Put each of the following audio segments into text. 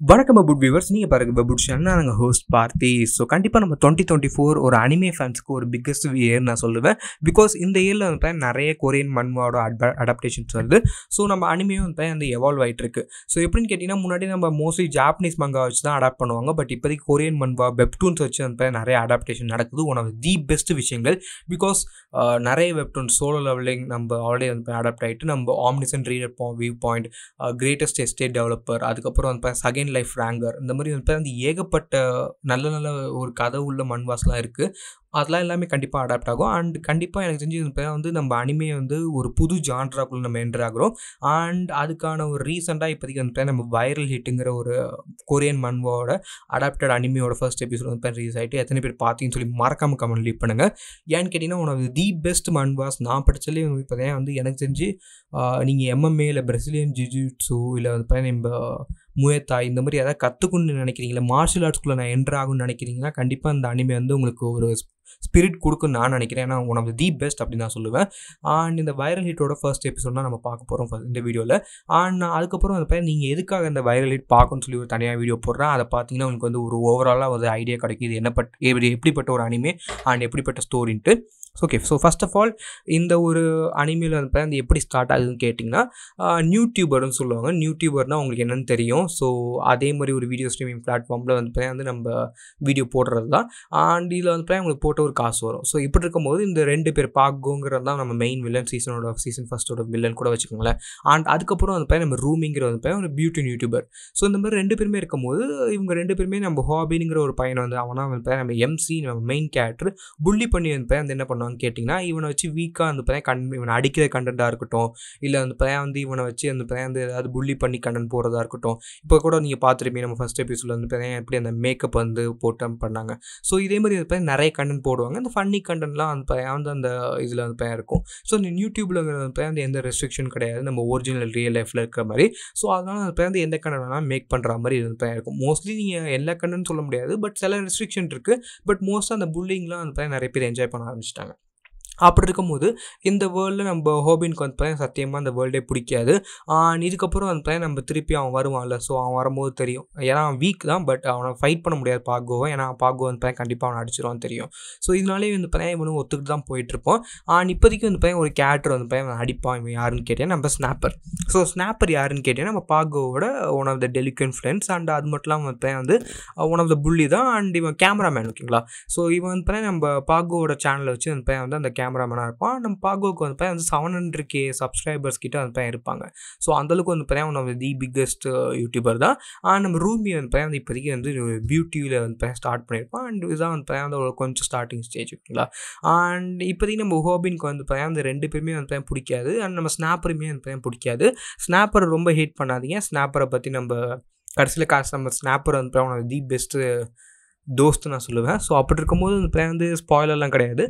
வணக்கம் அபுட் வியூவர்ஸ், நீங்கள் பாருங்க பபுட் சேனல். நாங்கள் ஹோஸ்ட் பார்த்தி. ஸோ கண்டிப்பாக நம்ம 2024 ஒரு அனிமே ஃபேன்ஸுக்கு ஒரு பிக்கஸ்ட் இயர் நான் சொல்லுவேன். பிகாஸ் இந்த இயரில் வந்து நிறைய கொரியன் மன்வாவோட அடாப்டேஷன்ஸ் வருது. ஸோ நம்ம அனிமையும் வந்து அந்த எவால்வ் ஆகிட்டு இருக்கு. ஸோ எப்படின்னு கேட்டிங்கன்னா, முன்னாடி நம்ம மோஸ்ட்லி ஜாப்பனீஸ் மங்கா வச்சு தான் அடாப்ட் பண்ணுவாங்க. பட் இப்போதைக்கு கொரியன் மன்வா வெப்டூன்ஸ் வச்சு வந்து நிறைய அடாப்டேஷன் நடக்குது. ஒன் ஆஃப் தி பெஸ்ட் விஷயங்கள். பிகாஸ் நிறைய வெப்டூன்ஸ் சோலோ லெவலிங் நம்ம ஆல்ரெடி வந்து அடாப்ட் ஆகிட்டு நம்ம Omniscient Reader view point, greatest estate developer, அதுக்கப்புறம் வந்து செகண்ட் லைஃப் ரேங்கர், இந்த மாதிரி வந்து ஏகப்பட்ட நல்ல நல்ல ஒரு கதை உள்ள மன்வாஸ்லாம் இருக்குது. அதெல்லாம் எல்லாமே கண்டிப்பாக அடாப்ட் ஆகும். அண்ட் கண்டிப்பாக எனக்கு தெரிஞ்சு வந்து நம்ம அனிமையை வந்து ஒரு புது ஜான்ராக்குள்ள நம்ம என்டர் ஆகிறோம். அண்ட் அதுக்கான ஒரு ரீசெண்டாக இப்போதைக்கு வந்து நம்ம வைரல் ஹிட்டுங்கிற ஒரு கொரியன் மன்வாவோட அடாப்டட் அனிமையோட ஃபர்ஸ்ட் எபிசோட் வந்து ரிலீஸ் ஆகிட்டு எத்தனை பேர் பார்த்தீங்கன்னு சொல்லி மறக்காமல் கமெண்ட் லீவ் பண்ணுங்கள். ஏன்னு கேட்டிங்கன்னா, ஒன் ஆஃப் தி பெஸ்ட் மன்வாஸ் நான் படித்தாலே இப்போ தான் வந்து எனக்கு தெரிஞ்சு நீங்கள் எம்எம்ஏ இல்லை பிரசிலியன் ஜிஜிட்ஸு இல்லை வந்து நம்ம முயத்தாய் இந்த மாதிரி எதாவது கற்றுக்கணும்னு நினைக்கிறீங்களா, மார்ஷியல் ஆர்ட்ஸ்குள்ளே நான் என்ட்ரு ஆகும்னு நினைக்கிறீங்கன்னா கண்டிப்பாக இந்த அனிமே வந்து உங்களுக்கு ஒரு ஸ்பிரிட் கொடுக்குன்னு நான் நினைக்கிறேன். ஏன்னா ஒன் ஆஃப் தி பெஸ்ட் அப்படின்னு நான் சொல்லுவேன். அண்ட் இந்த வைரல் ஹிட்டோட ஃபர்ஸ்ட் எபிசோட் தான் நம்ம பார்க்க போகிறோம் இந்த வீடியோவில். அண்ட் அதுக்கப்புறம் வந்து நீங்கள் எதுக்காக இந்த வைரல் ஹிட் பார்க்கணும்னு சொல்லி ஒரு தனியாக வீடியோ போடுறேன். அதை பார்த்தீங்கன்னா உங்களுக்கு வந்து ஒரு ஓவராலாக ஒரு ஐடியா கிடைக்கும். இது எப்படிப்பட்ட ஒரு அனிமே அண்ட் எப்படிப்பட்ட ஸ்டோரின்ட்டு. Okay, so first of all இந்த ஒரு அனிமையில் வந்து அந்த எப்படி ஸ்டார்ட் ஆகுதுன்னு கேட்டிங்கன்னா, நியூடியூபர்னு சொல்லுவாங்க. நியூடியூபர்னால் உங்களுக்கு என்னென்னு தெரியும். ஸோ அதே மாதிரி ஒரு வீடியோ ஸ்ட்ரீமிங் பிளாட்ஃபார்மில் வந்து நம்ம வீடியோ போடுறது தான். அண்ட் இதில் வந்து உங்களுக்கு போட்ட ஒரு காசு வரும். ஸோ இப்படி இருக்கும்போது இந்த 2 பேர் பாக்கோங்கிறது தான் நம்ம மெயின் வில்லன், சீசன் ஃபர்ஸ்டோட வில்லன் கூட வச்சுக்கோங்களேன். அண்ட் அதுக்கப்புறம் வந்து நம்ம ரூமிங்கிற வந்து ஒரு பியூட்டி யூடியூபர். ஸோ இந்த மாதிரி 2 பேருமே இருக்கும்போது இவங்க 2 பேருமே நம்ம ஹாபிங்கிற ஒரு பையனை வந்து அவனா வந்து நம்ம எம்சி நம்ம மெயின் கேரக்டர் புள்ளி பண்ணி வந்து என்ன பண்ணுவாங்க கேட்டிங்கன்னா, இவனை வச்சு வீக்காக வந்து இவனை அடிக்கிற கண்டென்ட்டாக இருக்கட்டும், இல்லை வந்து இவனை வச்சு வந்து ஏதாவது புள்ளி பண்ணி கண்டென்ட் போகிறதா இருக்கட்டும். இப்போ கூட நீங்கள் பார்த்துருப்பீங்க நம்ம ஃபர்ஸ்ட் எபிசோடில் வந்து எப்படி அந்த மேக்கப் வந்து போட்டு பண்ணாங்க. ஸோ இதே மாதிரி வந்து நிறைய கண்டென்ட் போடுவாங்க. இந்த ஃபன்னி கண்டென்ட்லாம் வந்து அந்த இதில் வந்து இருக்கும். ஸோ இந்த யூடியூப்பில் வந்து எந்த ரெஸ்ட்ரிக்ஷன் கிடையாது, நம்ம ஒரிஜினல் ரியல் லைஃப்பில் இருக்கிற மாதிரி. ஸோ அதனால் வந்து எந்த கண்டென்ட் வேணாலும் மேக் பண்ணுற மாதிரி வந்து இருக்கும். மோஸ்ட்லி நீங்கள் எல்லா கண்டென்ட் சொல்ல முடியாது, பட் சில ரெஸ்ட்ரிக்ஷன் இருக்குது. பட் மோஸ்ட்டாக அந்த புல்லிங்லாம் வந்து நிறைய பேர் என்ஜாய் பண்ண ஆரம்பிச்சிட்டாங்க. அப்படி இருக்கும்போது இந்த வேர்ல்டில் நம்ம ஹோபினுக்கு வந்து சத்தியமாக அந்த வேர்ல்டே பிடிக்காது. இதுக்கப்புறம் வந்து நம்ம திருப்பி அவன் வருவான்ல. ஸோ அவன் வரும்போது தெரியும், ஏன்னா அவன் வீக் தான், பட் அவனை ஃபைட் பண்ண முடியாது பாகோவை. ஏன்னா பாகோ வந்து கண்டிப்பாக அவனை அடிச்சிருவான்னு தெரியும். ஸோ இதனாலே வந்து இவனும் ஒத்துக்கிட்டு தான் போயிட்டுருப்போம். இப்போதைக்கு வந்து ஒரு கேரக்டர் வந்து அவன் அடிப்பான். இவன் யாருன்னு கேட்டேன், நம்ம ஸ்னாப்பர். ஸோ ஸ்னாப்பர் யாருன்னு கேட்டேன்னா, நம்ம பாகோவோட ஒன் ஆஃப் த டெலிகன் ஃப்ரெண்ட்ஸ். அண்ட் அது மட்டும் இல்லாமல் வந்து ஒன் ஆஃப் த புள்ளி தான். அண்ட் இவன் கேமராமேன், ஓகேங்களா. ஸோ இவன் வந்து நம்ம பாகோவோட சேனலை வச்சு வந்து அந்த கேமராமேனாக இருப்பான். நம்ம பாகோவுக்கு வந்து 700K சப்ஸ்கிரைபர்ஸ் கிட்ட வந்து இருப்பாங்க. ஸோ அந்தளவுக்கு வந்து one of the biggest YouTuber தான். நம்ம ரூமி வந்து இப்போதைக்கு வந்து பியூட்டியில் வந்து ஸ்டார்ட் பண்ணியிருப்பான். அண்ட் இதுதான் வந்து ஒரு கொஞ்சம் ஸ்டார்டிங் ஸ்டேஜ், ஓகேங்களா. அண்ட் இப்போதைக்கு நம்ம ஹோபினுக்கு வந்து அந்த 2 பேருமே வந்து பிடிக்காது. அண்ட் நம்ம ஸ்னாப்பருமே வந்து பிடிக்காது. ஸ்னாப்பரை ரொம்ப ஹேட் பண்ணாதீங்க. ஸ்னாப்பரை பற்றி நம்ம கடைசியில் நம்ம ஸ்னாப்பர் வந்து ஒன் ஆஃப் தி பெஸ்ட்டு தோஸ்த்து நான் சொல்லுவேன். ஸோ அப்படி இருக்கும்போது வந்து ஸ்பாயிலர்லாம் கிடையாது.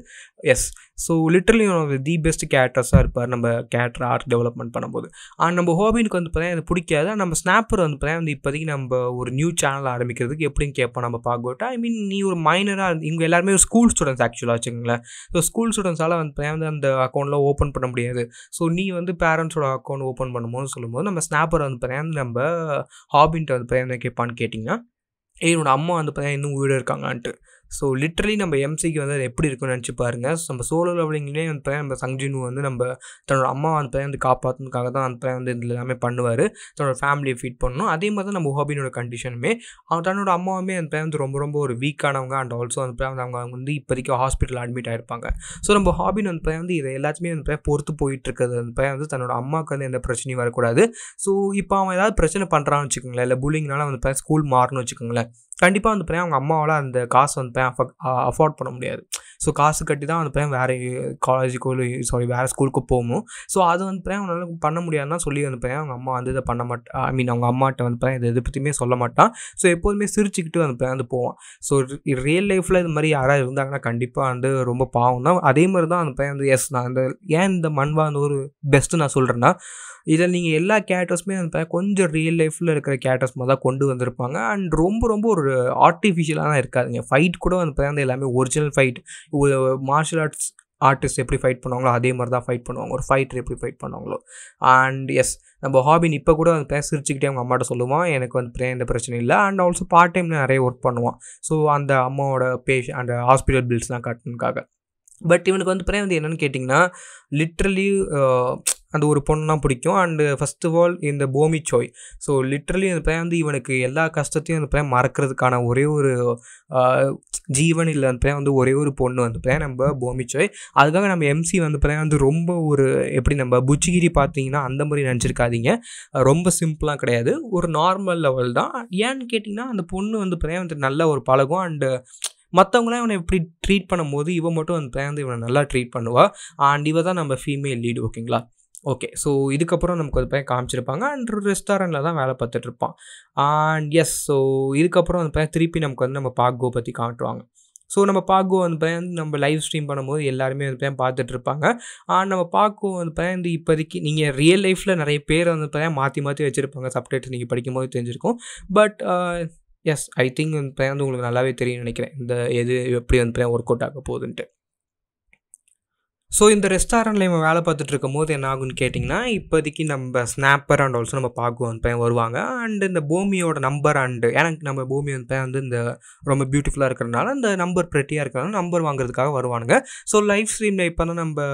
Yes, so literally one of the best கேரக்டர்ஸாக இருப்பார் நம்ம கேரக்டர் ஆர்ட் டெவலப்மெண்ட் பண்ணும்போது. அண்ட் நம்ம ஹோபினுக்கு வந்து அது பிடிக்காது. நம்ம ஸ்னாப்பர் வந்து இப்போதைக்கு நம்ம ஒரு நியூ சேனல் ஆரம்பிக்கிறதுக்கு எப்படின்னு கேட்போம் நம்ம பார்க்கோட்டா. ஐ மீன் நீ ஒரு மைனராக, இவங்க எல்லாருமே ஒரு ஸ்கூல் ஸ்டூடெண்ட்ஸ் ஆக்சுவலாக வச்சுக்கோங்களேன். ஸோ ஸ்கூல் ஸ்டூடெண்ட்ஸால் வந்து அந்த அக்கௌண்ட்டில் ஓப்பன் பண்ண முடியாது. ஸோ நீ வந்து பேரண்ட்ஸோட அக்கௌண்ட் ஓப்பன் பண்ணும்போது சொல்லும்போது நம்ம ஸ்னாப்பர் வந்து நம்ம ஹாபின்ட்டு வந்து கேட்பான்னு கேட்டிங்கன்னா, என்னோட அம்மா வந்து இன்னும் உயிரோட இருக்காங்கன்ட்டு. ஸோ லிட்ரலி நம்ம எம்சிக்கு வந்து அது எப்படி இருக்குன்னு நினச்சி பாருங்கள். நம்ம சோலோ லெவலிங்லேயே வந்து நம்ம சங்ஜினு வந்து நம்ம தன்னோட அம்மா வந்து காப்பாற்றுறதுக்காக தான் வந்து இதில் எல்லாமே பண்ணுவார். தன்னோட ஃபேமிலியை ஃபீட் பண்ணணும். அதே மாதிரி தான் நம்ம ஹாபினோட கண்டிஷனுமே. அவன் தன்னோட அம்மாவுமே வந்து ரொம்ப ரொம்ப ஒரு வீக்கானவங்க. அண்ட் ஆல்சோ வந்து அவங்க வந்து இப்போதைக்கு ஹாஸ்பிட்டல் அட்மிட் ஆகிருப்பாங்க. ஸோ நம்ம ஹாபின் வந்து இதை எல்லாத்தையுமே வந்து பொறுத்து போயிட்டுருக்கிறது வந்து தன்னோட அம்மாவுக்கு வந்து எந்த பிரச்சனையும் வரக்கூடாது. ஸோ இப்போ அவன் ஏதாவது பிரச்சனை பண்ணுறான்னு வச்சுக்கோங்களேன், இல்லை புல்லிங்னால வந்து ஸ்கூல் மாறணும்னு வச்சுக்கோங்களேன், கண்டிப்பாக வந்து அவங்க அம்மாவால் அந்த காசை வந்து அஃபோர்ட் பண்ண முடியாது. ஸோ காசு கட்டி தான் வந்து வேறு காலேஜுக்கோ வேறு ஸ்கூலுக்கு போகணும். ஸோ அது வந்து அவனால் பண்ண முடியாதுன்னா சொல்லி வந்து அவங்க அம்மா வந்து இதை பண்ண மாட்டா. ஐ மீன் அவங்க அம்மாட்ட வந்து இதை பற்றியுமே சொல்ல மாட்டான். ஸோ எப்போதுமே சிரிச்சுக்கிட்டு வந்து போவான். ஸோ ரியல் லைஃப்பில் இது மாதிரி யாராவது இருந்தாங்கன்னா கண்டிப்பாக வந்து ரொம்ப பாவம் தான். அதே மாதிரி தான் வந்து எஸ், நான் இந்த ஏன் இந்த மன்வா வந்து ஒரு பெஸ்ட்டு நான் சொல்கிறேன்னா, இதில் நீங்கள் எல்லா கேரக்டர்ஸுமே வந்து கொஞ்சம் ரியல் லைஃப்பில் இருக்கிற கேரக்டர்ஸ் மாதிரி தான் கொண்டு வந்திருப்பாங்க. அண்ட் ரொம்ப ரொம்ப ஒரு ஆர்டிஃபிஷியலாக தான் இருக்காதுங்க. ஃபைட் கூட வந்து எல்லாமே ஒரிஜினல் ஃபைட், ஒரு மார்ஷியல் ஆர்ட்ஸ் ஆர்டிஸ்ட் எப்படி ஃபைட் பண்ணுவாங்களோ அதே மாதிரி தான் ஃபைட் பண்ணுவாங்க, ஒரு ஃபைட்டர் எப்படி ஃபைட் பண்ணுவாங்களோ. அண்ட் எஸ் நம்ம ஹாபின் இப்போ கூட வந்து சிரிச்சுக்கிட்டே அவங்க அம்மாட்ட சொல்லுவான், எனக்கு வந்து எந்த பிரச்சனையும் இல்லை. அண்ட் ஆல்சோ பார்ட் டைமில் நிறைய ஒர்க் பண்ணுவான். ஸோ அந்த அம்மாவோட அந்த ஹாஸ்பிட்டல் பில்ஸ்லாம் கட்டணுக்காக. பட் இவனுக்கு வந்து என்னென்னு கேட்டிங்கன்னா லிட்ரலி அந்த ஒரு பொண்ணுலாம் பிடிக்கும். அண்டு ஃபர்ஸ்ட் ஆஃப் ஆல் இந்த போமி சோய். ஸோ லிட்ரலி அந்த வந்து இவனுக்கு எல்லா கஷ்டத்தையும் அந்த மறக்கிறதுக்கான ஒரே ஒரு ஜீவன் இல்லை அந்த வந்து ஒரே ஒரு பொண்ணு வந்து நம்ம போமி சோய். அதுக்காக நம்ம எம்சி வந்து ரொம்ப ஒரு எப்படி நம்ம புச்சிகிரி பார்த்தீங்கன்னா அந்த மாதிரி நினச்சிருக்காதீங்க. ரொம்ப சிம்பிளாக கிடையாது, ஒரு நார்மல் லெவல் தான். ஏன்னு கேட்டிங்கன்னா அந்த பொண்ணு வந்து நல்ல ஒரு பழகும். அண்டு மற்றவங்களாம் இவனை எப்படி ட்ரீட் பண்ணும்போது இவன் மட்டும் வந்து இவனை நல்லா ட்ரீட் பண்ணுவாள். அண்ட் இவ தான் நம்ம ஃபீமேல் லீடு. ஓகேங்களா? ஓகே. ஸோ இதுக்கப்புறம் நமக்கு ஒரு பையன் காமிச்சிருப்பாங்க. அண்ட் ரெஸ்டாரண்ட்டில் தான் வேலை பார்த்துட்ருப்பான். அண்ட் எஸ் ஸோ இதுக்கப்புறம் அந்த பையன் திருப்பி நமக்கு வந்து நம்ம பாக்கோ பற்றி காட்டுவாங்க. ஸோ நம்ம பாக்கோ வந்து நம்ம லைவ் ஸ்ட்ரீம் பண்ணும்போது எல்லாருமே வந்து பார்த்துட்ருப்பாங்க. அண்ட் நம்ம பாக்கோ வந்து இப்போதைக்கு நீங்கள் ரியல் லைஃப்பில் நிறைய பேர் வந்து மாற்றி மாற்றி வச்சுருப்பாங்க. சப்டைட்டில் நீங்கள் படிக்கும்போது தெரிஞ்சிருக்கும். பட் எஸ் ஐ திங்க் வந்து உங்களுக்கு நல்லாவே தெரியும்னு நினைக்கிறேன் இந்த எது எப்படி வந்து ஒர்க் அவுட் ஆக போகுதுன்ட்டு. ஸோ இந்த ரெஸ்டாரண்ட்டில் இவன் வேலை பார்த்துட்டு இருக்கும் போது என்ன ஆகுன்னு கேட்டிங்கன்னா, இப்போதைக்கு நம்ம ஸ்னாப்பர் அண்ட் ஆல்சோ நம்ம பாக்கோ வந்து வருவாங்க. அண்ட் இந்த பூமியோட நம்பர் அண்டு எனக்கு நம்ம பூமி வந்து இந்த ரொம்ப பியூட்டிஃபுல்லாக இருக்கிறதுனால இந்த நம்பர் ப்ரெட்டியாக இருக்கிறனால நம்பர் வாங்குறதுக்காக வருவானுங்க. ஸோ லைவ் ஸ்ட்ரீமில் இப்போ தான் நம்ம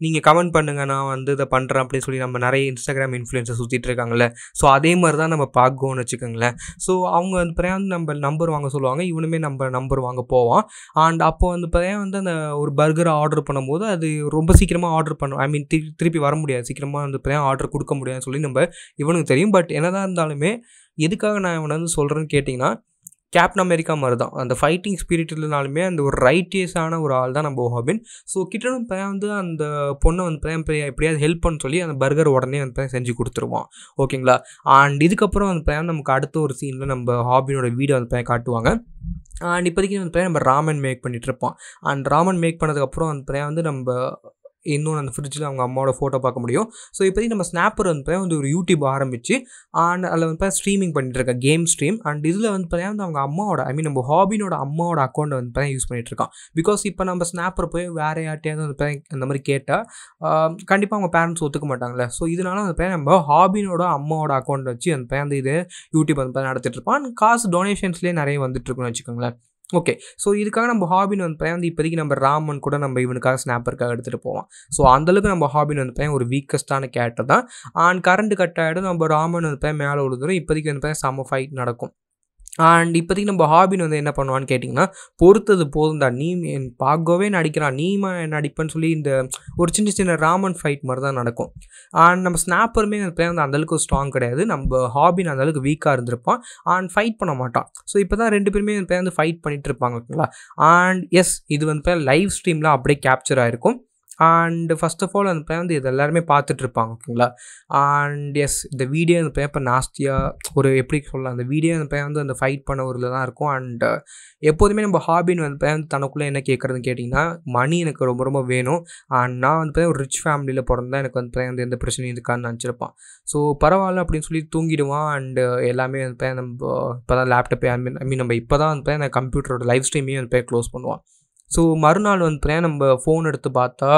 நீங்கள் கமெண்ட் பண்ணுங்கள் நான் வந்து இதை பண்ணுறேன் அப்படின்னு சொல்லி நம்ம நிறைய இன்ஸ்டாகிராம் இன்ஃப்ளூயன்ஸை சுற்றிட்டு இருக்காங்கல்ல. ஸோ அதே மாதிரி தான் நம்ம பாக்கோன்னு வச்சுக்கோங்களேன். ஸோ அவங்க வந்து நம்ம நம்பர் வாங்க சொல்லுவாங்க, இவனுமே நம்ம நம்பர் வாங்க போவான். அண்ட் அப்போ வந்து அந்த ஒரு பர்கரை ஆர்டர் பண்ணும்போது அது ரொம்ப சீக்கிரமாக ஆர்டர் பண்ணும், ஐ மீன் திருப்பி வர முடியாது, சீக்கிரமாக வந்து ஆர்டர் கொடுக்க முடியாதுன்னு சொல்லி நம்ம இவனுக்கு தெரியும். பட் என்னதான் இருந்தாலுமே எதுக்காக நான் இவனை வந்து சொல்கிறேன்னு கேட்டிங்கன்னா, கேப்டன் அமெரிக்கா மாதிரி தான் அந்த ஃபைட்டிங் ஸ்பிரிட் இல்லைனாலுமே அந்த ஒரு ரைட்டியஸான ஒரு ஆள் தான் நம்ம ஹாபின். ஸோ கிட்ட வந்து அந்த பொண்ணை வந்து எப்படியாவது ஹெல்ப் பண்ண சொல்லி அந்த பர்கர் உடனே வந்து செஞ்சு கொடுத்துருவான். ஓகேங்களா? அண்ட் இதுக்கப்புறம் வந்து நமக்கு அடுத்த ஒரு சீனில் நம்ம ஹாபினோட வீடை வந்து காட்டுவாங்க. அண்ட் இப்போதைக்கு வந்து நம்ம ராமன் மேக் பண்ணிகிட்ருப்பான். அண்ட் ராமன் மேக் பண்ணதுக்கப்புறம் வந்து நம்ம இன்னும் அந்த ஃப்ரிட்ஜில் அவங்க அம்மாவோட ஃபோட்டோ பார்க்க முடியும். ஸோ இப்போதைக்கு நம்ம ஸ்னாப்பர் வந்து ஒரு யூடியூப் ஆரம்பித்து அண்ட் அதில் வந்து ஸ்ட்ரீமிங் பண்ணிட்டுருக்கேன், கேம் ஸ்ட்ரீம். அண்ட் இதில் வந்து அவங்க அம்மாவோட ஐ மீன் நம்ம ஹாபினோட அம்மாவோட அக்கௌண்ட்டை வந்து யூஸ் பண்ணிகிட்ருக்கான். பிகாஸ் இப்போ நம்ம ஸ்னாப்பர் போய் வேறு யார்ட்டையாவது வந்து அந்த மாதிரி கேட்டால் கண்டிப்பாக அவங்க பேரண்ட்ஸ் ஒத்துக்க மாட்டாங்களே. ஸோ இதனால வந்து நம்ம ஹாபினோட அம்மாவோட அக்கௌண்ட் வச்சு அந்த இது யூடியூப் வந்து நடத்திட்டுருப்பான். காசு டொனேஷன்ஸ்லேயே நிறைய வந்துட்டுருக்குன்னு வச்சுக்கோங்களேன். ஓகே. ஸோ இதுக்காக நம்ம ஹாபின் வந்து இப்போதைக்கு நம்ம ராமன் கூட நம்ம இவனுக்காக ஸ்னாப்பருக்காக எடுத்துகிட்டு போவோம். ஸோ அந்தளவுக்கு நம்ம ஹாபின் வந்து ஒரு வீக்கஸ்டான கேரக்டர் தான். அண்ட் கரண்ட் கட் ஆகிடும், நம்ம ராமன் வந்து மேலே விழுந்துடும். இப்போதைக்கு வந்து செம்ம ஃபைட் நடக்கும். அண்ட் இப்போதைக்கு நம்ம ஹாபின் வந்து என்ன பண்ணுவான்னு கேட்டிங்கன்னா, பொறுத்தது போதும்டா, நீ என் பாக்கோவே நடிக்கிறான், நீ நடிப்பேன்னு சொல்லி இந்த ஒரு சின்ன சின்ன ராமன் ஃபைட் மாதிரி தான் நடக்கும். அண்ட் நம்ம ஸ்னாப்பருமே வந்து அந்தளவுக்கு ஸ்ட்ராங் கிடையாது, நம்ம ஹாபின் அந்தளவுக்கு வீக்காக இருந்திருப்பான். அண்ட் ஃபைட் பண்ண மாட்டான். ஸோ இப்போ தான் ரெண்டு பேருமே வந்து ஃபைட் பண்ணிகிட்டு இருப்பாங்க. ஓகேங்களா? அண்ட் எஸ் இது வந்து லைவ் ஸ்ட்ரீமில் அப்படியே கேப்சர் ஆகிருக்கும். அண்ட் ஃபர்ஸ்ட் ஆஃப் ஆல் வந்து இது எல்லாருமே பார்த்துட்ருப்பாங்க. ஓகேங்களா? அண்ட் எஸ் இந்த வீடியோ அந்த பேப்பர் நாஸ்தியாக ஒரு எப்படி சொல்லலாம், அந்த வீடியோ அந்த அந்த ஃபைட் பண்ண ஒரு இதில் தான் இருக்கும். அண்ட் எப்போதுமே நம்ம ஹாபின் வந்து தனக்குள்ளே என்ன கேட்குறதுன்னு கேட்டிங்கன்னா, மணி எனக்கு ரொம்ப ரொம்ப வேணும். அண்ட் நான் வந்து ஒரு ரிச் ஃபேமிலியில் பிறந்தா எனக்கு வந்து எந்த பிரச்சனையும் இருக்கான்னு நினச்சிருப்பான். ஸோ பரவாயில்ல அப்படின்னு சொல்லி தூங்கிடுவான். அண்டு எல்லாமே வந்து நம்ம இப்போ தான் லேப்டாப்பே ஐ மீன் நம்ம இப்போ தான் வந்து அந்த கம்ப்யூட்டரோட லைவ் ஸ்ட்ரீமையும் வந்து க்ளோஸ் பண்ணுவான். ஸோ மறுநாள் வந்து நம்ம ஃபோன் எடுத்து பார்த்தா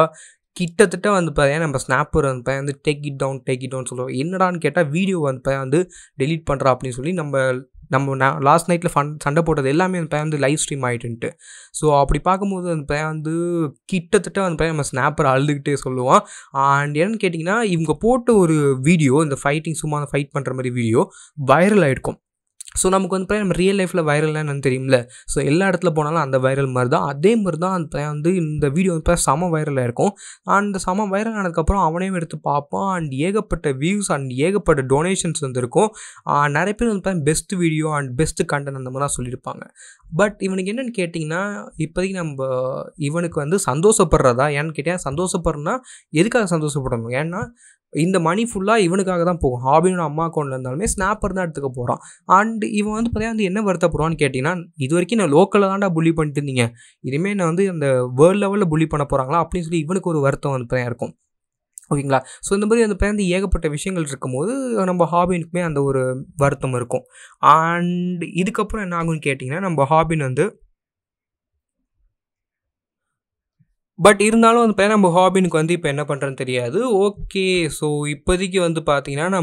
கிட்டத்தட்ட வந்து நம்ம ஸ்னாப்பர் வந்து டேக் இட் டவுன் சொல்லுவோம். என்னடான்னு கேட்டால் வீடியோ வந்து டெலீட் பண்ணுறா அப்படின்னு சொல்லி நம்ம லாஸ்ட் நைட்டில் சண்டை போட்டது எல்லாமே வந்து லைவ் ஸ்ட்ரீம் ஆகிட்டுன்ட்டு. ஸோ அப்படி பார்க்கும்போது வந்து கிட்டத்தட்ட வந்து நம்ம ஸ்னாப்பர் அழுதுகிட்டே சொல்லுவான். அண்ட் என்னன்னு கேட்டிங்கன்னா, இவங்க போட்ட ஒரு வீடியோ இந்த ஃபைட்டிங் சும்மா ஃபைட் பண்ணுற மாதிரி வீடியோ வைரல் ஆகிருக்கும். ஸோ நமக்கு வந்து நம்ம ரியல் லைஃப்பில் வைரல்னால் என்னன்னு தெரியும்ல. ஸோ எல்லா இடத்துல போனாலும் அந்த வைரல் மாதிரி தான், அதே மாதிரி தான் வந்து இந்த வீடியோ வந்து செம வைரலாக இருக்கும். அந்த செம வைரல் ஆனதுக்கப்புறம் அவனையும் எடுத்து பார்ப்பான். அண்ட் ஏகப்பட்ட வியூஸ் அண்ட் ஏகப்பட்ட டொனேஷன்ஸ் வந்துருக்கும். நிறைய பேர் வந்து best video and best content அந்த மாதிரிலாம் சொல்லியிருப்பாங்க. பட் இவனுக்கு என்னென்னு கேட்டிங்கன்னா, இப்போதைக்கு நம்ம இவனுக்கு வந்து சந்தோஷப்படுறதா ஏன்னு கேட்டால், சந்தோஷப்படுறனா எதுக்காக சந்தோஷப்படணும்? ஏன்னா இந்த மணி ஃபுல்லாக இவனுக்காக தான் போகும். ஹாபினோட அம்மா அக்கௌண்ட்டில் இருந்தாலுமே ஸ்னாப்பர் தான் எடுத்துக்க போகிறான். அண்ட் இவன் வந்து என்ன வருத்தப்படுவான்னு கேட்டிங்கன்னா, இது வரைக்கும் நான் லோக்கலில் தான்டா புள்ளி பண்ணிட்டு இருந்தீங்க, இனிமேல் நான் வந்து அந்த வேர்ல்டு லெவலில் புள்ளி பண்ண போகிறாங்களா அப்படின்னு சொல்லி இவனுக்கு ஒரு வருத்தம் வந்து இருக்கும். ஓகேங்களா? ஸோ இந்த மாதிரி அந்த ஏகப்பட்ட விஷயங்கள் இருக்கும்போது நம்ம ஹாபினுக்குமே அந்த ஒரு வருத்தம் இருக்கும். அண்ட் இதுக்கப்புறம் என்ன ஆகும்னு கேட்டிங்கன்னா, நம்ம ஹாபின் வந்து பட் இருந்தாலும் வந்து பார்த்தீங்கன்னா நம்ம ஹாபினுக்கு வந்து இப்போ என்ன பண்ணுறேன்னு தெரியாது. ஓகே. ஸோ இப்போதைக்கு வந்து பார்த்தீங்கன்னா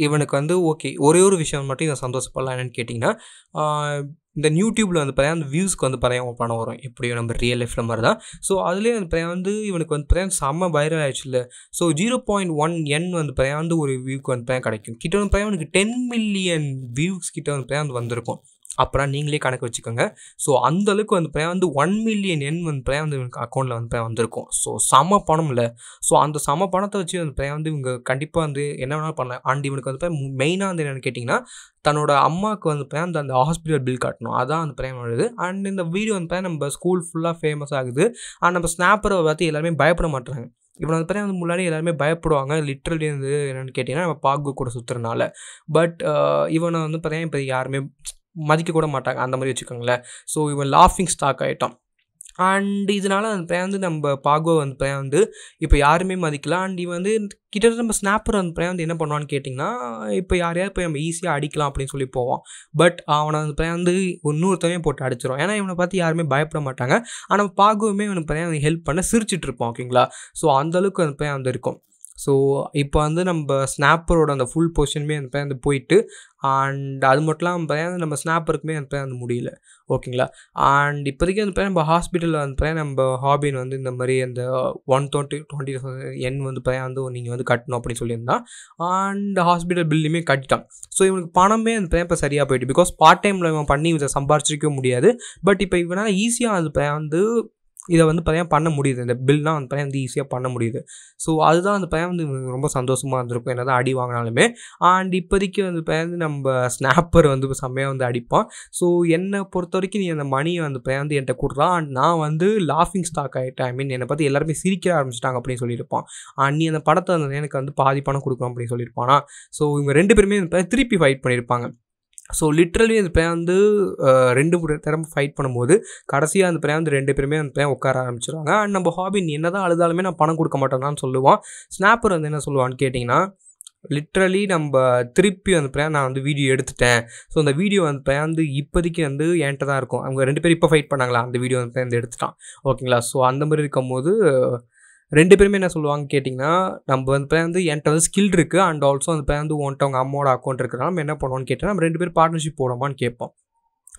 இவனுக்கு வந்து ஓகே ஒரே ஒரு விஷயம் மட்டும் இவன் சந்தோஷப்படலாம் என்னன்னு கேட்டிங்கன்னா, இந்த யூடியூப்பில் வந்து பார்த்தீங்கன்னா அந்த வியூஸ்க்கு வந்து பார்த்தீங்கன்னா பணம் வரும். எப்படியும் நம்ம ரியல் லைஃப்பில் மாதிரி தான். ஸோ அதுலேயே வந்து பார்த்தீங்கன்னா வந்து இவனுக்கு வந்து பார்த்தீங்கன்னா செம்ம வைரல் ஆயிடுச்சுல்ல. ஸோ 0.1 வந்து பார்த்தீங்கன்னா வந்து ஒரு வியூக்கு வந்து பார்த்தீங்கன்னா கிடைக்கும். கிட்ட வந்து பார்த்தீங்கன்னா அவனுக்கு 10 மில்லியன் வியூஸ் கிட்ட வந்து பார்த்தீங்கன்னா வந்திருக்கும். அப்புறம் நீங்களே கணக்கு வச்சுக்கோங்க. ஸோ அந்த அளவுக்கு வந்து பார்த்தீங்கன்னா வந்து 1 மில்லியன் வந்து பார்த்தீங்கன்னா வந்து இவனுக்கு அக்கௌண்ட்டில் வந்து பார்த்தீங்கன்னா வந்திருக்கும். ஸோ செம பணம் இல்லை. ஸோ அந்த செம பணத்தை வச்சு வந்து பார்த்தீங்கன்னா வந்து இவங்க கண்டிப்பாக வந்து என்ன வேணாலும் பண்ணலாம். அண்ட் இவனுக்கு வந்து மெயினாக வந்து என்னென்னு கேட்டிங்கன்னா, தன்னோட அம்மாவுக்கு வந்து பார்த்தீங்கன்னா அந்த ஹாஸ்பிட்டல் பில் கட்டணும். அதான் வந்து பார்த்தீங்கன்னா வருது. அண்ட் இந்த வீடியோ வந்து பார்த்தீங்கன்னா நம்ம ஸ்கூல் ஃபுல்லாக ஃபேமஸ் ஆகுது. அண்ட் நம்ம ஸ்னாப்பரை பார்த்து எல்லாருமே பயப்பட மாட்டாங்க. இவனை வந்து பார்த்தீங்கன்னா முன்னாடி எல்லாருமே பயப்படுவாங்க. லிட்ரலி வந்து என்னென்னு கேட்டிங்கன்னா நம்ம பாகு கூட சுற்றுறனால. பட் இவனை வந்து பார்த்தீங்கன்னா இப்போ யாருமே மதிக்க கூட மாட்டாங்க. அந்த மாதிரி வச்சுக்கோங்களேன். ஸோ இவன் லாஃபிங் ஸ்டாக் ஆகிட்டான். அண்ட் இதனால வந்து நம்ம பாகோ வந்து இப்போ யாருமே மதிக்கல. அண்ட் இவன் வந்து கிட்டத்தட்ட நம்ம ஸ்னாப்பர் வந்து என்ன பண்ணுவான்னு கேட்டிங்கன்னா, இப்போ யாரையாவது போய் நம்ம ஈஸியாக அடிக்கலாம் அப்படின்னு சொல்லி போவோம். பட் அவனை வந்து இன்னொருத்தவன் போட்டு அடிச்சிடும். ஏன்னா இவனை பார்த்து யாருமே பயப்பட மாட்டாங்க. ஆனால் பாகோவுமே இவனுக்கு ஹெல்ப் பண்ண சிரிச்சிட்டு இருப்பான். ஓகேங்களா. ஸோ அந்தளவுக்கு வந்து இருக்கும். ஸோ இப்போ வந்து நம்ம ஸ்னாப்பரோட அந்த ஃபுல் பொசிஷனுமே வந்து போயிட்டு, அண்ட் அது மட்டும் இல்லாமல் நம்ம ஸ்னாப்பருக்குமே வந்து முடியல. ஓகேங்களா. அண்ட் இப்போதைக்கு வந்து நம்ம ஹாஸ்பிட்டலில் வந்து நம்ம ஹாபின் வந்து இந்த மாதிரி அந்த 120 வந்து நீங்கள் வந்து கட்டணும் அப்படின்னு சொல்லியிருந்தான். அண்ட் ஹாஸ்பிட்டல் பில்லுமே கட்டிட்டான். ஸோ இவனுக்கு பணமே இப்போ சரியாக போயிட்டு, பிகாஸ் பார்ட் டைமில் இவன் பண்ணி இதை சம்பாரிச்சிக்க முடியாது. பட் இப்போ இவனால் ஈஸியாக வந்து இதை வந்து பண்ண முடியுது. இந்த பில்லாம் வந்து ஈஸியாக பண்ண முடியுது. ஸோ அதுதான் அந்த பையன் வந்து ரொம்ப சந்தோஷமாக இருந்திருக்கும். என்ன தான் அடி வாங்கினாலுமே. அண்ட் இப்போதைக்கு வந்து நம்ம ஸ்னாப்பர் வந்து செம்மையாக வந்து அடிப்பான். ஸோ என்னை பொறுத்த வரைக்கும் நீ அந்த மணியை வந்து என்கிட்ட கொடுறான். அண்ட் நான் வந்து லாஃபிங் ஸ்டாக் ஆகிட்டேன். ஐ மீன் என்னை பார்த்து எல்லாருமே சிரிக்க ஆரம்பிச்சிட்டாங்க அப்படின்னு சொல்லியிருப்பான். அண்ட் நீ அந்த படத்தை எனக்கு வந்து பாதி பணம் கொடுக்கணும் அப்படின்னு சொல்லியிருப்பானா. ஸோ இவங்க 2 பேருமே திருப்பி ஃபைட் பண்ணியிருப்பாங்க. ஸோ லிட்ரலி அந்த பையன் வந்து 2 தரம் ஃபைட் பண்ணும்போது கடைசியாக அந்த பையன் வந்து 2 பேருமே அந்த பையன் உட்கார ஆரம்பிச்சிடுவாங்க. அண்ட் நம்ம ஹாபின் என்ன தான் அழுதாலுமே நான் பணம் கொடுக்க மாட்டேன்னு சொல்லுவான். ஸ்னாப்பர் வந்து என்ன சொல்லுவான்னு கேட்டிங்கன்னா, லிட்ரலி நம்ம திருப்பி அந்த பையன் நான் வந்து வீடியோ எடுத்துட்டேன். ஸோ அந்த வீடியோ அந்த பையன் வந்து இப்போதைக்கு வந்து என்கிட்ட தான் இருக்கும். அவங்க 2 பேரும் இப்போ ஃபைட் பண்ணாங்களா, அந்த வீடியோ வந்து பையன் எடுத்துட்டான். ஓகேங்களா. ஸோ அந்த மாதிரி இருக்கும்போது 2 பேருமே என்ன சொல்லுவாங்கன்னு கேட்டிங்கன்னா, நம்ம வந்து என்கிட்ட வந்து ஸ்கில் இருக்குது. அண்ட் ஆல்சோ அந்த பையன் வந்து உன்ட்ட அவங்க அம்மாவோட அக்கௌண்ட் இருக்கிறனால நம்ம என்ன பண்ணுவோன்னு கேட்டால் நம்ம 2 பேரும் பார்ட்னர்ஷிப் போடுவோமான்னு கேட்போம்.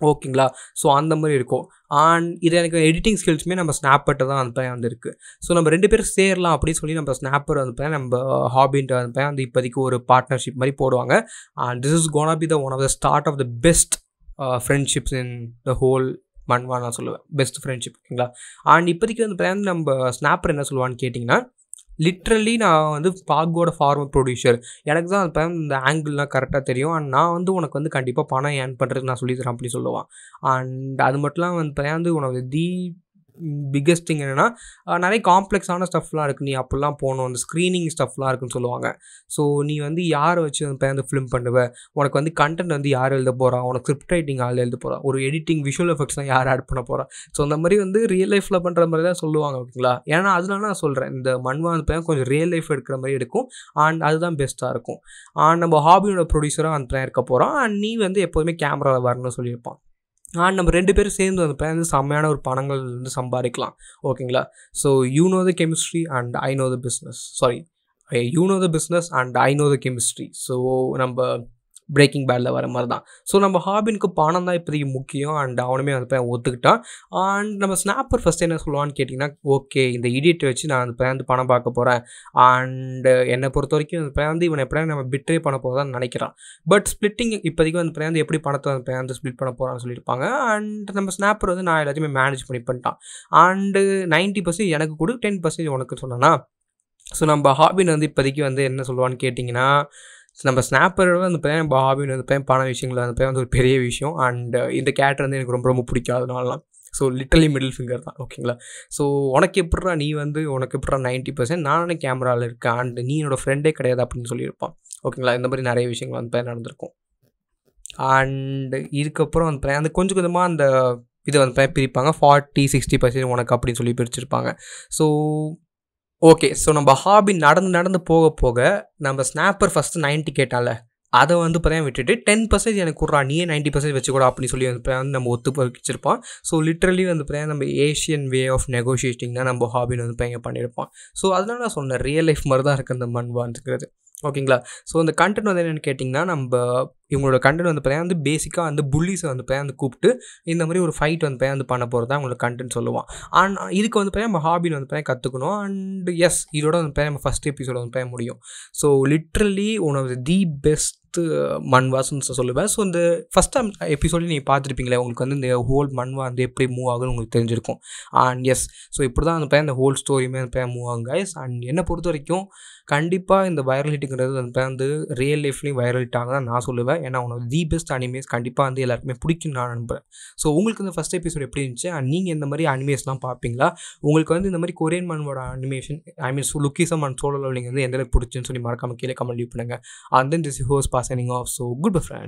ஓகேங்களா. ஸோ அந்த மாதிரி இருக்கும். அண்ட் இது எனக்கு எடிட்டிங் ஸ்கில்ஸுமே நம்ம ஸ்னாப்பர்ட்ட தான் அந்த பையன் வந்து இருக்குது. ஸோ நம்ம 2 பேரும் சேரலாம் அப்படின்னு சொல்லி நம்ம ஸ்னாப்பர் வந்து பையன் நம்ம ஹாபின்ட்டு அந்த பையன் வந்து இப்போதைக்கு ஒரு பார்ட்னர்ஷிப் மாதிரி போடுவாங்க. And this is gonna be the one of the start of the best friendships in the whole manhwa நான் சொல்லுவேன். Best friendship. ஓகேங்களா. அண்ட் இப்போதைக்கு வந்து நம்ம ஸ்னாப்பர் என்ன சொல்லுவான்னு கேட்டிங்கன்னா, லிட்ரலி நான் வந்து பாகோட ஃபார்மர் ப்ரொடியூசர். எனக்கு தான் அந்த இந்த ஆங்கிள்லாம் கரெக்டாக தெரியும். அண்ட் நான் வந்து உனக்கு வந்து கண்டிப்பாக பணம் ஏர்ன் பண்ணுறதுக்கு நான் சொல்லித்தரேன் அப்படி சொல்லுவான். அண்ட் அது மட்டும் இல்லாமல் வந்து உனக்கு பிக்கஸ்ட் திங் என்னென்னா, நிறைய காம்ப்ளெக்ஸான ஸ்டஃப்லாம் இருக்குது. நீ அப்படிலாம் போகணும். அந்த ஸ்க்ரீனிங் ஸ்டஃப்லாம் இருக்குன்னு சொல்லுவாங்க. ஸோ நீ வந்து யாரை வச்சு வந்து ஃபிலிம் பண்ணுவ, உனக்கு வந்து கண்டென்ட் வந்து யார் எழுத போகிறா, உனக்கு ஸ்கிரிப்ட் ரைட்டிங் ஆள் எழுத போகிறா, ஒரு எடிட்டிங் விஷுவல் எஃபெக்ட்ஸ்லாம் யார் ஆட் பண்ண போகிறா. ஸோ அந்த மாதிரி வந்து ரியல் லைஃப்பில் பண்ணுற மாதிரி தான் சொல்லுவாங்க. ஓகேங்களா. ஏன்னா அதனால நான் சொல்கிறேன், இந்த மன்வா அந்த பையன் கொஞ்சம் ரியல் லைஃப் எடுக்கிற மாதிரி எடுக்கும். அண்ட் அதுதான் பெஸ்ட்டாக இருக்கும். அண்ட் நம்ம ஹாபியோட ப்ரொடியூசராக அந்த பையன் இருக்க போகிறோம். அண்ட் நீ வந்து எப்போதுமே கேமராவில் வரணும்னு சொல்லியிருப்பான். நம்ம 2 பேரும் சேர்ந்து வந்து செம்மையான ஒரு பணங்கள் வந்து சம்பாதிக்கலாம். ஓகேங்களா. So you know the chemistry and I know the business. Sorry, you know the business and I know the chemistry. So நம்ம பிரேக்கிங் பேடில் வர மாதிரி தான். ஸோ நம்ம ஹாபினுக்கு பணம் தான் இப்போதைக்கு முக்கியம். அண்ட் அவனுமே வந்து பையன் ஒத்துக்கிட்டான். அண்ட் நம்ம ஸ்னாப்பர் ஃபஸ்ட்டு என்ன சொல்லுவான்னு கேட்டிங்கன்னா, ஓகே இந்த இடியட்டை வச்சு நான் அந்த பையன் வந்து பணம் பார்க்க போகிறேன். அண்ட் என்னை பொறுத்த வரைக்கும் அந்த பையன் வந்து இவனை எப்படியா நம்ம பிட்ரே பண்ண போகிறதான்னு நினைக்கிறான். பட் ஸ்ப்ளிட்டிங் இப்போதைக்கு வந்து பையன் வந்து எப்படி பணத்தை அந்த பையன் வந்து ஸ்ப்ளிட் பண்ண போகிறான்னு சொல்லியிருப்பாங்க. அண்ட் நம்ம ஸ்னாப்பர் வந்து நான் எல்லாத்தையுமே மேனேஜ் பண்ணிட்டான். அண்டு 90% எனக்கு கொடு, 10% உனக்கு சொன்னேன்னா. ஸோ நம்ம ஹாபின் வந்து இப்போதைக்கு வந்து என்ன சொல்லுவான்னு கேட்டிங்கன்னா, நம்ம ஸ்னாப்பரோட அந்த பையன் நம்ம ஹாபின் வந்து பையன் பண விஷயங்கள் அந்த பையன் வந்து ஒரு பெரிய விஷயம். அண்ட் இந்த கேரக்டர் வந்து எனக்கு ரொம்ப ரொம்ப பிடிக்கும். அதனாலலாம் ஸோ லிட்டலி மிடில் ஃபிங்கர் தான். ஓகேங்களா. ஸோ உனக்கு எப்பட்றா நீ வந்து உனக்கு எப்பட்றா 90% நானே கேமராவில் இருக்கேன். அண்ட் நீ என்னோடய ஃப்ரெண்டே கிடையாது அப்படின்னு சொல்லியிருப்பான். ஓகேங்களா. இந்த மாதிரி நிறைய விஷயங்கள் அந்த பையன் நடந்திருக்கும். அண்ட் இதுக்கப்புறம் அந்த பையன் வந்து கொஞ்சம் கொஞ்சமாக அந்த இதை வந்து பையன் பிரிப்பாங்க. 40-60% உனக்கு அப்படின்னு சொல்லி பிரிச்சிருப்பாங்க. So okay. ஸோ நம்ம ஹாபி நடந்து போக போக நம்ம ஸ்னாப்பர் ஃபஸ்ட்டு 90 கேட்டால, அதை வந்து பார்த்தீங்கன்னா விட்டுட்டு 10% எனக்கு கொடுறா, நீயே 90% வச்சுக்கூட அப்படின்னு சொல்லி வந்து நம்ம ஒத்து வச்சிருப்போம். ஸோ லிட்ரலி வந்து பார்த்தீங்கன்னா நம்ம ஏஷியன் வே ஆஃப் நெகோஷியேட்டிங் தான் நம்ம ஹாபின்னு வந்து பையன் பண்ணியிருப்போம். ஸோ அதனால நான் சொன்னேன், ரியல் லைஃப் மாதிரி தான் இருக்குது அந்த மன்வான்றது. ஓகேங்களா? ஸோ அந்த கண்டென்ட் வந்து என்னென்னு கேட்டிங்கன்னா, இவங்களோட கண்டென்ட் வந்து பார்த்தீங்கன்னா வந்து பேசிக்காக வந்து புல்லிஸை வந்து பார்த்தீங்கன்னா வந்து கூப்பிட்டு இந்த மாதிரி ஒரு ஃபைட் வந்து பார்த்தீங்கன்னா வந்து பண்ண போகிறது தான் அவங்களோட கண்டென்ட் சொல்லுவான். ஆனால் இதுக்கு வந்து பார்த்தீங்கன்னா நம்ம ஹாபியில் வந்து பார்த்தீங்கன்னா கற்றுக்கணும். அண்ட் எஸ், இதோட வந்து பார்த்தீங்கன்னா நம்ம ஃபஸ்ட் எபிசோட வந்து பார்த்தீங்கன்னா முடியும். So literally one of the best மன்வாஸ்ன்னு சொல்லுவேன். ஸோ இந்த ஃபஸ்ட் எபிசோட்லேயும் நீங்கள் பார்த்துருப்பீங்களே, உங்களுக்கு வந்து இந்த ஹோல் மன்வா வந்து எப்படி மூவ் ஆகுதுன்னு உங்களுக்கு தெரிஞ்சிருக்கும். அண்ட் எஸ், ஸோ இப்படி தான் வந்து இந்த ஹோல் ஸ்டோரியுமே வந்து மூவ் ஆகும் கைஸ். அண்ட் என்னை பொறுத்த வரைக்கும் கண்டிப்பாக இந்த வைரலிட்டிங்கிறது வந்து ரியல் லைஃப்லேயும் வைரலிட் ஆக தான் நான் சொல்லுவேன். ஏன்னா one of the best animes கண்டிப்பாக வந்து எல்லாருக்குமே பிடிக்கும் நான் நம்புகிறேன். ஸோ உங்களுக்கு இந்த ஃபஸ்ட் எபிசோட் எப்படி இருந்துச்சு, அண்ட் நீங்கள் இந்த மாதிரி அனிமேஸ்லாம் பார்ப்பீங்களா? உங்களுக்கு வந்து இந்த மாதிரி கொரியன் மன்வோட animation Lookism and Solo Leveling வந்து எந்த அளவுக்கு பிடிச்சுன்னு சொல்லி மறக்காம கீழே கமெண்ட் லீவ் பண்ணுங்கள். And then this host boss signing off. So good bye friend.